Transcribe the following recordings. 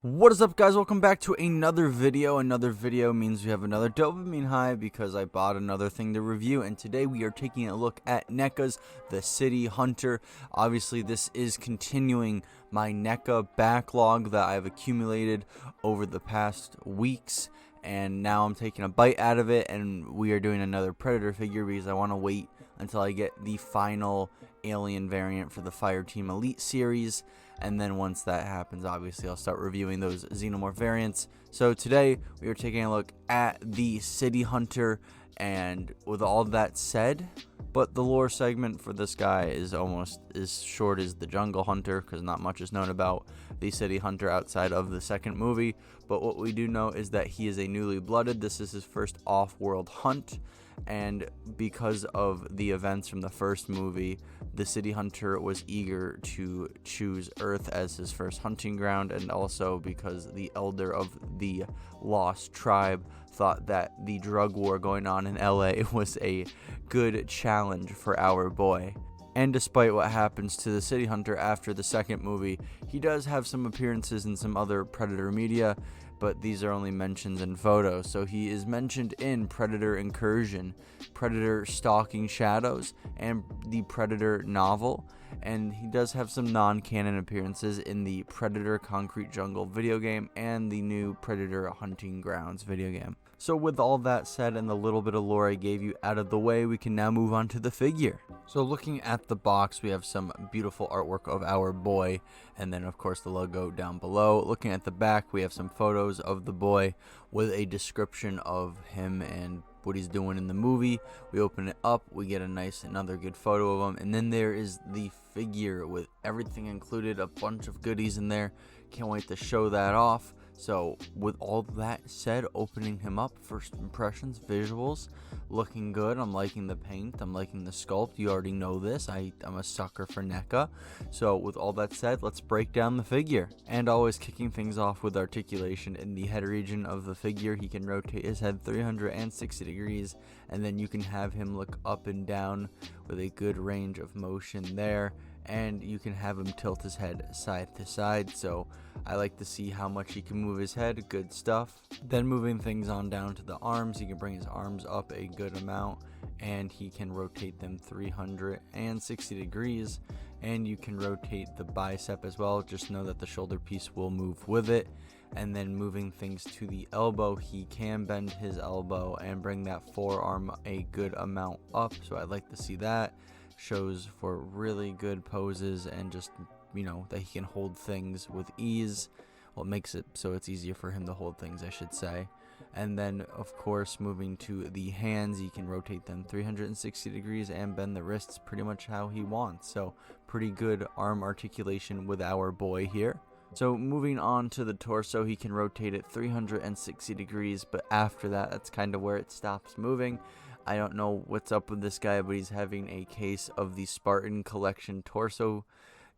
What is up, guys? Welcome back to another video. Another video means we have another dopamine high because I bought another thing to review, and today we are taking a look at NECA's The City Hunter. Obviously, this is continuing my NECA backlog that I've accumulated over the past weeks, and now I'm taking a bite out of it, and we are doing another Predator figure because I want to wait until I get the final alien variant for the Fireteam Elite series. And then once that happens, obviously, I'll start reviewing those Xenomorph variants. So today, we are taking a look at the City Hunter. And with all that said, but the lore segment for this guy is almost as short as the Jungle Hunter, because not much is known about the City Hunter outside of the second movie. But what we do know is that he is a newly blooded. This is his first off-world hunt. And because of the events from the first movie, the City Hunter was eager to choose Earth as his first hunting ground, and also because the elder of the Lost Tribe thought that the drug war going on in LA was a good challenge for our boy. And despite what happens to the City Hunter after the second movie, he does have some appearances in some other Predator media, but these are only mentions in photos. So he is mentioned in Predator Incursion, Predator Stalking Shadows, and the Predator novel. And he does have some non-canon appearances in the Predator Concrete Jungle video game and the new Predator Hunting Grounds video game. So with all that said and the little bit of lore I gave you out of the way, we can now move on to the figure. So looking at the box, we have some beautiful artwork of our boy, and then of course the logo down below. Looking at the back, we have some photos of the boy with a description of him and what he's doing in the movie. We open it up, we get another good photo of him, and then there is the figure with everything included, a bunch of goodies in there. Can't wait to show that off. So with all that said, opening him up, first impressions, visuals, looking good. I'm liking the paint, I'm liking the sculpt. You already know this, I'm a sucker for NECA. So with all that said, let's break down the figure. And always kicking things off with articulation. In the head region of the figure, he can rotate his head 360 degrees, and then you can have him look up and down with a good range of motion there. And you can have him tilt his head side to side, so I like to see how much he can move his head. Good stuff. Then moving things on down to the arms, he can bring his arms up a good amount, and he can rotate them 360 degrees, and you can rotate the bicep as well. Just know that the shoulder piece will move with it. And then moving things to the elbow, he can bend his elbow and bring that forearm a good amount up, so I'd like to see that. Shows for really good poses, and just, you know, that he can hold things with ease. Well, it makes it so it's easier for him to hold things, I should say. And then of course, moving to the hands, he can rotate them 360 degrees and bend the wrists pretty much how he wants. So pretty good arm articulation with our boy here. So moving on to the torso, he can rotate it 360 degrees, but after that, that's kind of where it stops moving. I don't know what's up with this guy, but he's having a case of the Spartan Collection torso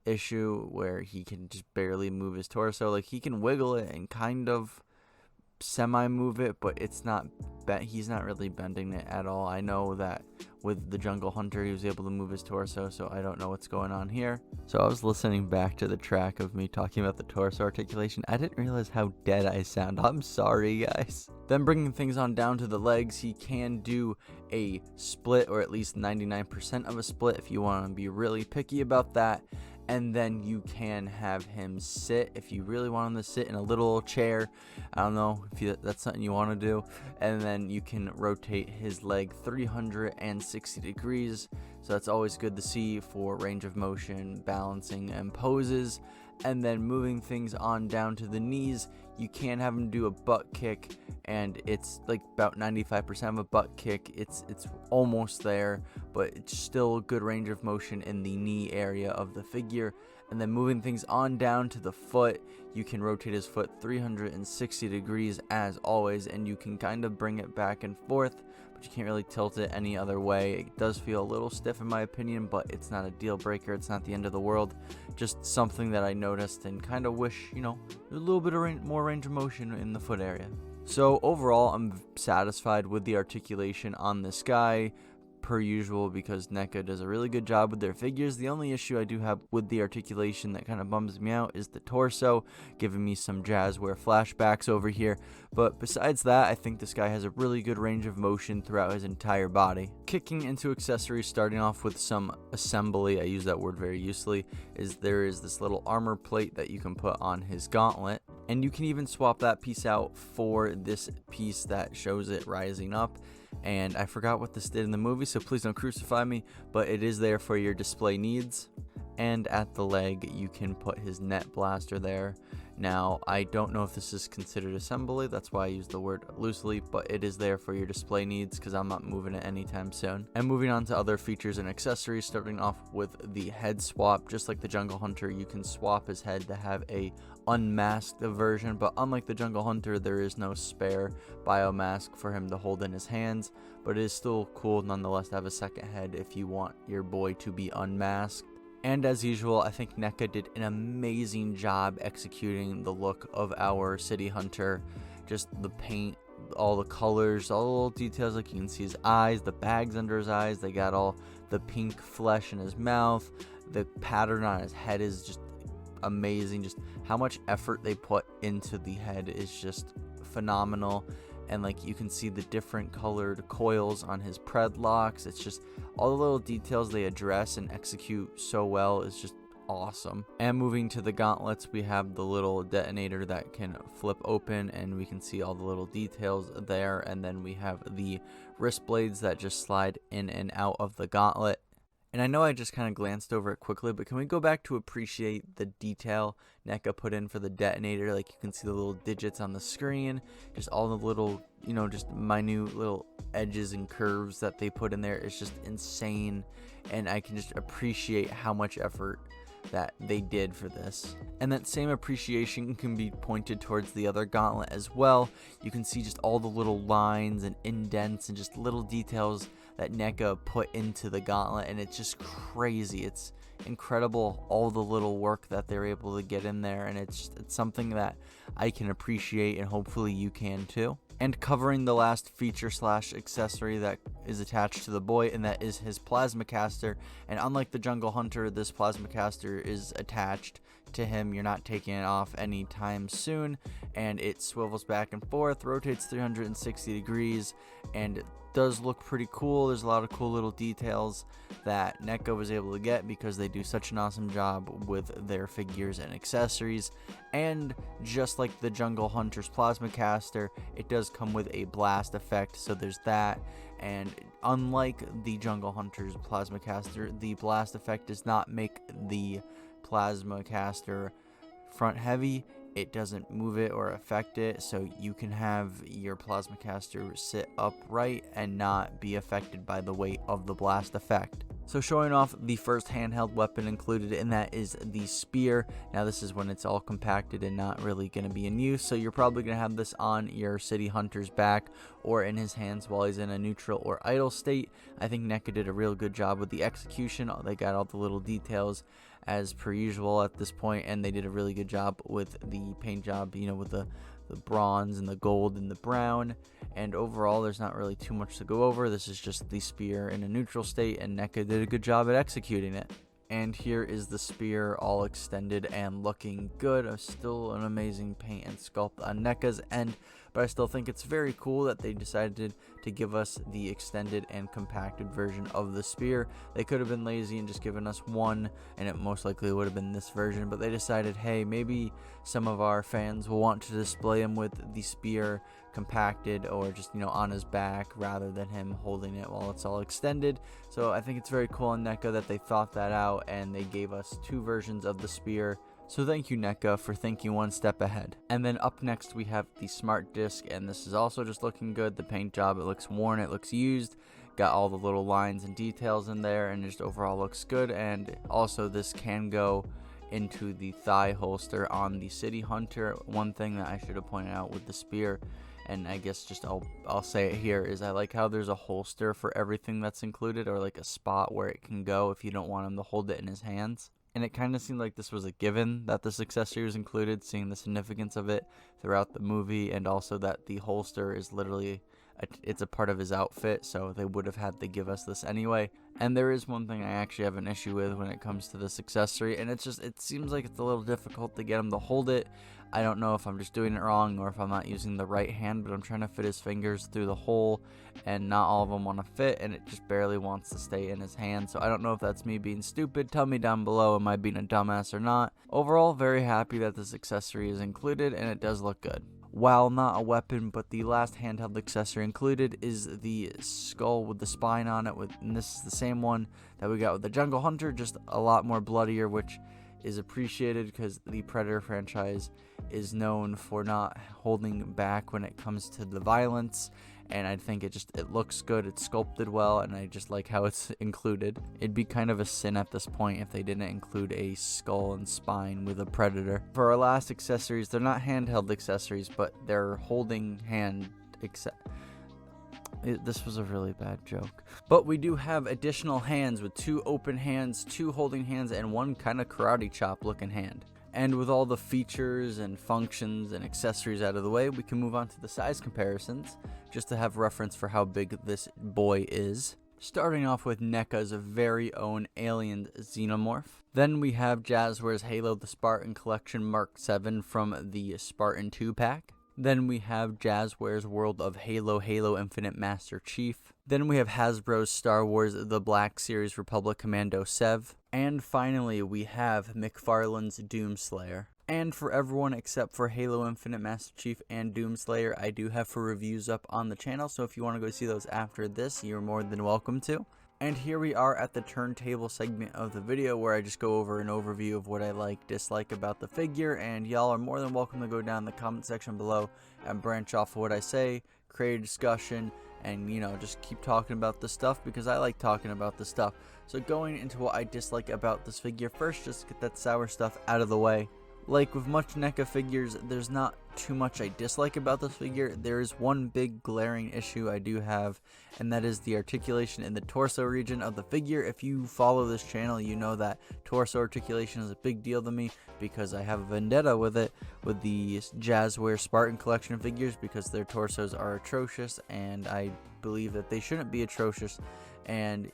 issue where he can just barely move his torso. Like, he can wiggle it and kind of semi-move it, but it's not he's not really bending it at all. I know that with the Jungle Hunter, he was able to move his torso, so I don't know what's going on here. So I was listening back to the track of me talking about the torso articulation. I didn't realize how dead I sound. I'm sorry, guys. Then bringing things on down to the legs, he can do a split, or at least 99% of a split if you want to be really picky about that. And then you can have him sit if you really want him to sit in a little chair. I don't know if that's something you want to do. And then you can rotate his leg 360 degrees. So that's always good to see for range of motion, balancing, and poses. And then moving things on down to the knees, you can have him do a butt kick, and it's like about 95% of a butt kick. It's almost there, but it's still a good range of motion in the knee area of the figure. And then moving things on down to the foot, you can rotate his foot 360 degrees as always, and you can kind of bring it back and forth, but you can't really tilt it any other way. It does feel a little stiff in my opinion, but it's not a deal breaker. It's not the end of the world. Just something that I noticed and kind of wish, you know, there's a little bit of more range of motion in the foot area. So overall, I'm satisfied with the articulation on this guy. per usual, because NECA does a really good job with their figures. The only issue I do have with the articulation that kind of bums me out is the torso, giving me some Jazzware flashbacks over here. But besides that, I think this guy has a really good range of motion throughout his entire body. Kicking into accessories, starting off with some assembly, I use that word very usefully, is there is this little armor plate that you can put on his gauntlet, and you can even swap that piece out for this piece that shows it rising up. And I forgot what this did in the movie, so please don't crucify me, but it is there for your display needs. And at the leg, you can put his net blaster there. Now, I don't know if this is considered assembly, that's why I use the word loosely, but it is there for your display needs because I'm not moving it anytime soon. And moving on to other features and accessories, starting off with the head swap. Just like the Jungle Hunter, you can swap his head to have a unmasked version, but unlike the Jungle Hunter, there is no spare biomask for him to hold in his hands, but it is still cool nonetheless to have a second head if you want your boy to be unmasked. And as usual, I think NECA did an amazing job executing the look of our City Hunter. Just the paint, all the colors, all the little details, like you can see his eyes, the bags under his eyes, they got all the pink flesh in his mouth, the pattern on his head is just amazing. Just how much effort they put into the head is just phenomenal. And like you can see the different colored coils on his pred locks. It's just all the little details they address and execute so well is just awesome. And moving to the gauntlets, we have the little detonator that can flip open and we can see all the little details there. And then we have the wrist blades that just slide in and out of the gauntlet. And I know I just kind of glanced over it quickly, but can we go back to appreciate the detail NECA put in for the detonator? Like you can see the little digits on the screen, just all the little, just minute little edges and curves that they put in there. It's just insane, and I can just appreciate how much effort that they did for this. And that same appreciation can be pointed towards the other gauntlet as well. You can see just all the little lines and indents and just little details that NECA put into the gauntlet, and it's just crazy. It's incredible, all the little work that they're able to get in there, and it's something that I can appreciate, and hopefully you can too. And covering the last feature slash accessory that is attached to the boy, and that is his plasma caster. And unlike the Jungle Hunter, this plasma caster is attached to him. You're not taking it off anytime soon, and it swivels back and forth, rotates 360 degrees, and it does look pretty cool. There's a lot of cool little details that NECA was able to get because they do such an awesome job with their figures and accessories. And just like the Jungle Hunter's plasma caster, it does come with a blast effect, so there's that. And unlike the Jungle Hunter's plasma caster, the blast effect does not make the plasma caster front heavy. It doesn't move it or affect it, so you can have your plasma caster sit upright and not be affected by the weight of the blast effect. So showing off the first handheld weapon included in that is the spear. Now this is when it's all compacted and not really going to be in use, so you're probably going to have this on your City Hunter's back or in his hands while he's in a neutral or idle state. I think NECA did a real good job with the execution. They got all the little details as per usual at this point, and they did a really good job with the paint job, with the bronze and the gold and the brown. And overall, there's not really too much to go over. This is just the spear in a neutral state, and NECA did a good job at executing it. And here is the spear all extended and looking good. Still an amazing paint and sculpt on NECA's end, but I still think it's very cool that they decided to give us the extended and compacted version of the spear. They could have been lazy and just given us one, and it most likely would have been this version, but they decided, hey, maybe some of our fans will want to display him with the spear compacted or just on his back rather than him holding it while it's all extended. So I think it's very cool on NECA that they thought that out and they gave us two versions of the spear. So thank you, NECA, for thinking one step ahead. And then up next we have the smart disc, and this is also just looking good. The paint job, it looks worn, it looks used, got all the little lines and details in there, and just overall looks good. And also this can go into the thigh holster on the City Hunter. One thing that I should have pointed out with the spear, and I guess just I'll say it here, is I like how there's a holster for everything that's included, or like a spot where it can go if you don't want him to hold it in his hands. And it kind of seemed like this was a given that this accessory was included, seeing the significance of it throughout the movie, and also that the holster is literally it's a part of his outfit, so they would have had to give us this anyway. And there is one thing I actually have an issue with when it comes to this accessory, and it seems like it's a little difficult to get him to hold it. I don't know if I'm just doing it wrong or if I'm not using the right hand, but I'm trying to fit his fingers through the hole, and not all of them want to fit, and it just barely wants to stay in his hand. So I don't know if that's me being stupid. Tell me down below, am I being a dumbass or not? Overall, very happy that this accessory is included, and it does look good. While not a weapon, but the last handheld accessory included is the skull with the spine on it, and this is the same one that we got with the Jungle Hunter, just a lot more bloodier, which is appreciated because the Predator franchise is known for not holding back when it comes to the violence, and I think it looks good, it's sculpted well, and I just like how it's included. It'd be kind of a sin at this point if they didn't include a skull and spine with a Predator. For our last accessories, they're not handheld accessories, but they're holding hand this was a really bad joke. But we do have additional hands with 2 open hands, 2 holding hands, and 1 kind of karate chop looking hand. And with all the features and functions and accessories out of the way, we can move on to the size comparisons, just to have reference for how big this boy is. Starting off with NECA's very own Alien Xenomorph. Then we have Jazzware's Halo the Spartan Collection Mark 7 from the Spartan 2 pack. Then we have Jazzware's World of Halo Infinite Master Chief. Then we have Hasbro's Star Wars The Black Series Republic Commando Sev. And finally, we have McFarlane's Doomslayer. And for everyone except for Halo Infinite Master Chief and Doomslayer, I do have for reviews up on the channel, so if you want to go see those after this, you're more than welcome to. And here we are at the turntable segment of the video, where I just go over an overview of what I like, dislike about the figure, and y'all are more than welcome to go down in the comment section below and branch off of what I say, create a discussion, and just keep talking about this stuff, because I like talking about this stuff. So going into what I dislike about this figure first, just to get that sour stuff out of the way. Like with much NECA figures, there's not too much I dislike about this figure. There is one big glaring issue I do have, and that is the articulation in the torso region of the figure. If you follow this channel, you know that torso articulation is a big deal to me, because I have a vendetta with it with the Jazzware Spartan collection of figures, because their torsos are atrocious, and I believe that they shouldn't be atrocious. And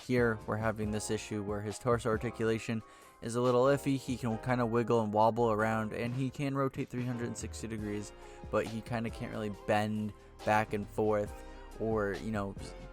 here we're having this issue where his torso articulation is a little iffy. He can kind of wiggle and wobble around, and he can rotate 360 degrees, but he kind of can't really bend back and forth or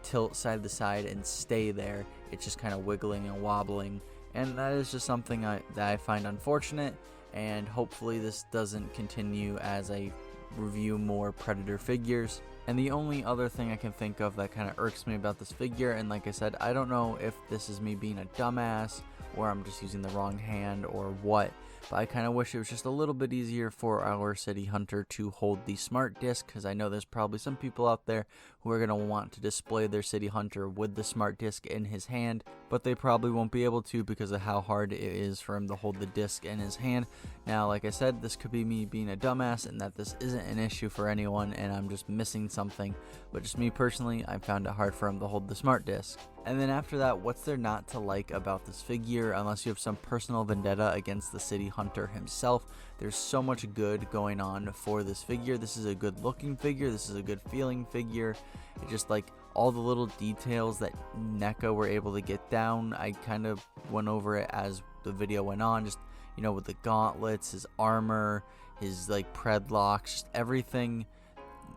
tilt side to side and stay there. It's just kind of wiggling and wobbling, and that is just something that I find unfortunate, and hopefully this doesn't continue as I review more Predator figures. And the only other thing I can think of that kind of irks me about this figure, and like I said, I don't know if this is me being a dumbass or I'm just using the wrong hand or what, but I kind of wish it was just a little bit easier for our City Hunter to hold the smart disc, because I know there's probably some people out there who are going to want to display their City Hunter with the smart disc in his hand, but they probably won't be able to because of how hard it is for him to hold the disc in his hand. Now, like I said, this could be me being a dumbass and that this isn't an issue for anyone and I'm just missing something, but just me personally, I found it hard for him to hold the smart disc. And then after that, what's there not to like about this figure, unless you have some personal vendetta against the City Hunter himself? There's so much good going on for this figure. This is a good looking figure, this is a good feeling figure. It's just like all the little details that NECA were able to get down. I kind of went over it as the video went on, just with the gauntlets, his armor, his pred locks, just everything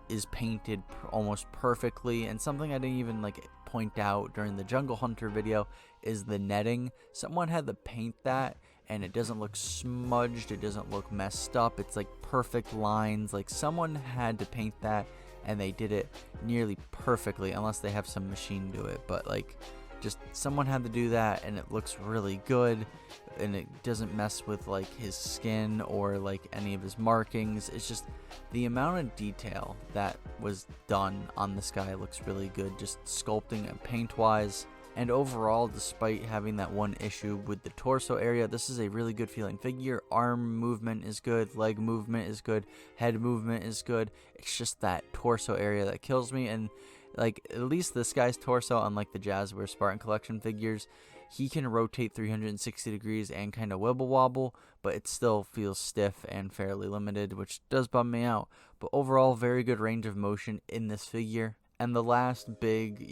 is painted almost perfectly. And something I didn't even point out during the Jungle Hunter video is the netting. Someone had to paint that, and it doesn't look smudged, it doesn't look messed up, it's perfect lines. Someone had to paint that, and they did it nearly perfectly, unless they have some machine do it, but just someone had to do that, and it looks really good, and it doesn't mess with his skin or any of his markings. It's just the amount of detail that was done on this guy looks really good, just sculpting and paint wise. And overall, despite having that one issue with the torso area, this is a really good feeling figure. Arm movement is good, leg movement is good, head movement is good. It's just that torso area that kills me. And at least this guy's torso, unlike the Jazzware Spartan Collection figures, he can rotate 360 degrees and kind of wibble wobble, but it still feels stiff and fairly limited, which does bum me out. But overall, very good range of motion in this figure. And the last big,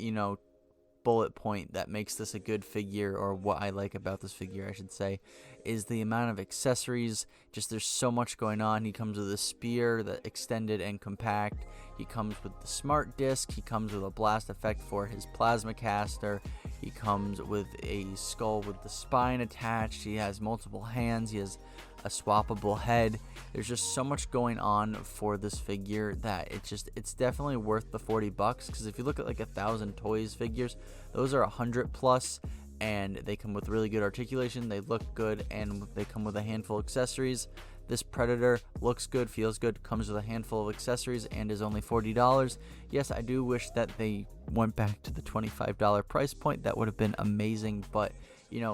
bullet point that makes this a good figure, or what I like about this figure I should say, is the amount of accessories. Just there's so much going on. He comes with a spear, the extended and compact. He comes with the smart disc. He comes with a blast effect for his plasma caster. He comes with a skull with the spine attached. He has multiple hands. He has a swappable head. There's just so much going on for this figure that it's definitely worth the $40, because if you look at like 1,000 toys figures, those are 100 plus, and they come with really good articulation, they look good, and they come with a handful of accessories. This Predator looks good, feels good, comes with a handful of accessories, and is only $40. Yes, I do wish that they went back to the $25 price point. That would have been amazing, but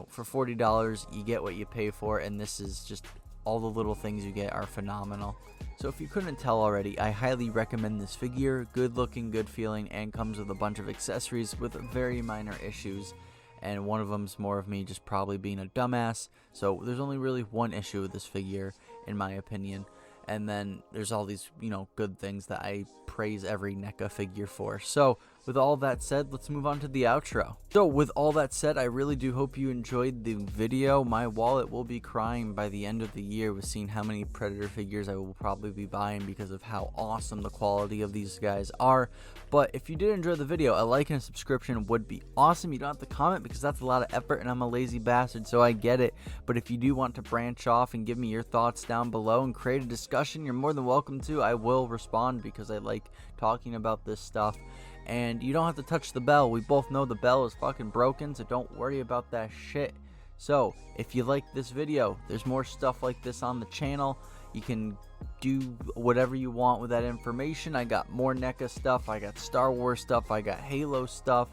for $40 you get what you pay for, and this is just, all the little things you get are phenomenal. So if you couldn't tell already, I highly recommend this figure. Good looking, good feeling, and comes with a bunch of accessories with very minor issues, and one of them's more of me just probably being a dumbass. So there's only really one issue with this figure in my opinion, and then there's all these good things that I praise every NECA figure for. So with all that said, let's move on to the outro. So with all that said, I really do hope you enjoyed the video. My wallet will be crying by the end of the year with seeing how many Predator figures I will probably be buying, because of how awesome the quality of these guys are. But if you did enjoy the video, a like and a subscription would be awesome. You don't have to comment, because that's a lot of effort, and I'm a lazy bastard, so I get it. But if you do want to branch off and give me your thoughts down below and create a discussion, you're more than welcome to. I will respond, because I like talking about this stuff. And you don't have to touch the bell. We both know the bell is fucking broken, so don't worry about that shit. So if you like this video, there's more stuff like this on the channel. You can do whatever you want with that information. I got more NECA stuff, I got Star Wars stuff, I got Halo stuff.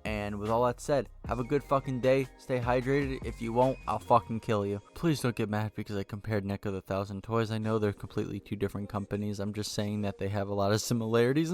And with all that said, have a good fucking day. Stay hydrated. If you won't, I'll fucking kill you. Please don't get mad because I compared NECA with 1,000 Toys. I know they're completely two different companies. I'm just saying that they have a lot of similarities.